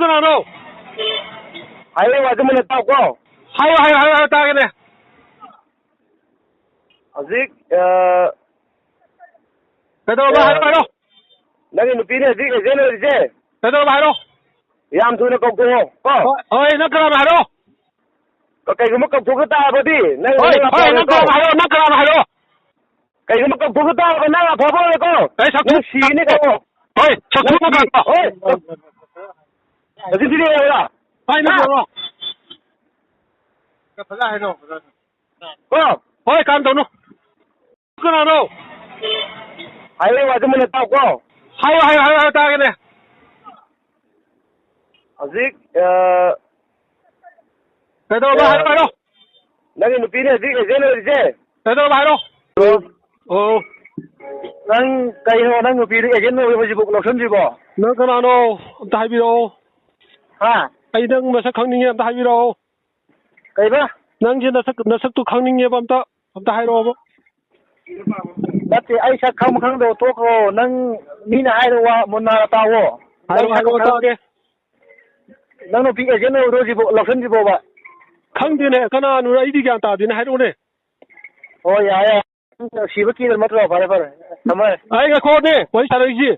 ꯀꯅꯥꯅꯣ ꯍꯥꯏꯌꯨ ꯑꯗꯨꯃꯥꯏꯅ ꯇꯥꯎꯀꯣ ꯍꯥꯏꯌꯨ ꯇꯥꯒꯦꯅꯦ ꯍꯧꯖꯤꯛ ꯀꯩꯗꯧꯔꯕ ꯍꯥꯏꯔꯣ ꯅꯪꯒꯤ ꯅꯨꯄꯤꯅ ꯍꯧꯖꯤꯛ ꯑꯦꯖꯦꯟ ꯑꯣꯏꯔꯤꯁꯦ ꯀꯩꯗꯧꯔꯕ ꯍꯥꯏꯔꯣ ꯌꯥꯝ ꯊꯨꯅ ꯀꯧꯊꯣꯛꯑꯣ ꯀꯣ ꯍꯣꯏ ꯅꯪ ꯀꯅꯥꯅꯣ ꯍꯥꯏꯔꯣ ꯀꯩꯒꯨꯝꯕ ꯀꯧꯊꯣꯛꯄ ꯇꯥꯔꯕꯗꯤ ꯅꯪ ꯍꯣꯏ ꯅꯪ ꯀꯅꯥꯅꯣ ꯍꯥꯏꯔꯣ ꯀꯩꯒꯨꯝꯕ ꯀꯧꯊꯣꯛꯄ ꯇꯥꯔꯕ ꯅꯪ ꯑꯐꯕ ꯑꯣꯏꯔꯦꯀꯣ ꯅꯪ ꯁꯤꯒꯅꯤ ꯀꯧꯑꯣ ꯍꯣꯏ ꯁꯛꯊꯨꯕ ꯀꯥꯟꯗ ꯍꯣꯏ ꯍꯧꯖꯤꯛꯇꯤ ꯌꯥꯎꯔꯥ ꯍꯣꯏ ꯅꯪ ꯀꯧꯔꯣ ꯐꯖꯅ ꯍꯥꯏꯔꯣ ꯀꯣ ꯍꯣꯏ ꯀꯥꯟ ꯇꯧꯅꯨ ꯀꯅꯥꯅꯣ ꯍꯥꯏꯌꯨ ꯑꯗꯨꯃꯥꯏꯅ ꯇꯥꯎꯀꯣ ꯍꯥꯏꯌꯨ ꯇꯥꯒꯦꯅꯦ ꯍꯧꯖꯤꯛ ꯀꯩꯗꯧꯔꯕ ꯍꯥꯏꯔꯣ ꯅꯪꯒꯤ ꯅꯨꯄꯤꯅ ꯍꯧꯖꯤꯛ ꯑꯦꯖꯦꯟ ꯑꯣꯏꯔꯤꯁꯦ ꯀꯩꯗꯧꯔꯕ ꯍꯥꯏꯔꯣ ꯑꯣ ꯅꯪ ꯀꯩꯅꯣ ꯅꯪ ꯅꯨꯄꯤꯗ ꯑꯦꯖꯦꯟ ꯑꯣꯏꯕ ꯍꯧꯖꯤꯛꯐꯥꯎ ꯂꯧꯁꯟꯗ꯭ꯔꯤꯕꯣ ꯅꯪ ꯀꯅꯥꯅꯣ ꯑꯝꯇ ꯍꯥꯏꯕꯤꯔꯛꯑꯣ ꯍꯥ ꯑꯩ ꯅꯪ ꯃꯁꯛ ꯈꯪꯅꯤꯡꯉꯦ ꯑꯝꯇ ꯍꯥꯏꯕꯤꯔꯛꯑꯣ ꯀꯩꯕ ꯅꯪꯁꯦ ꯅꯁꯛꯇꯨ ꯈꯪꯅꯤꯡꯉꯦꯕ ꯑꯝꯇ ꯍꯥꯏꯔꯛꯑꯣꯕ ꯅꯠꯇꯦ ꯑꯩ ꯁꯛ ꯈꯪꯕ ꯈꯪꯗꯕ ꯇꯣꯛꯈ꯭ꯔꯣ ꯅꯪ ꯃꯤꯅ ꯍꯥꯏꯔ ꯋꯥ ꯃꯨꯟꯅ ꯇꯥꯋꯣ ꯍꯥꯏꯔꯣ ꯇꯥꯒꯦ ꯅꯪ ꯅꯨꯄꯤ ꯑꯦꯖꯦꯟ ꯑꯣꯏꯕꯗꯣ ꯍꯧꯖꯤꯛꯐꯥꯎ ꯂꯧꯁꯟꯗ꯭ꯔꯤꯕꯣꯕ ꯈꯪꯗꯦꯅꯦ ꯀꯅꯥꯅꯣ ꯑꯩꯗꯤ ꯒ꯭ꯌꯥꯟ ꯇꯥꯗꯦꯅꯦ ꯍꯥꯏꯔꯛꯑꯣꯅꯦ ꯍꯣꯏ ꯌꯥꯔꯦ ꯁꯤꯕ ꯀꯤꯗꯕ ꯅꯠꯇ꯭ꯔꯣ ꯐꯔꯦ ꯊꯝꯃꯦ ꯑꯩ ꯉꯥꯏꯈꯣꯅꯦ ꯋꯥꯔꯤ ꯁꯥꯟꯅꯔꯤꯁꯤ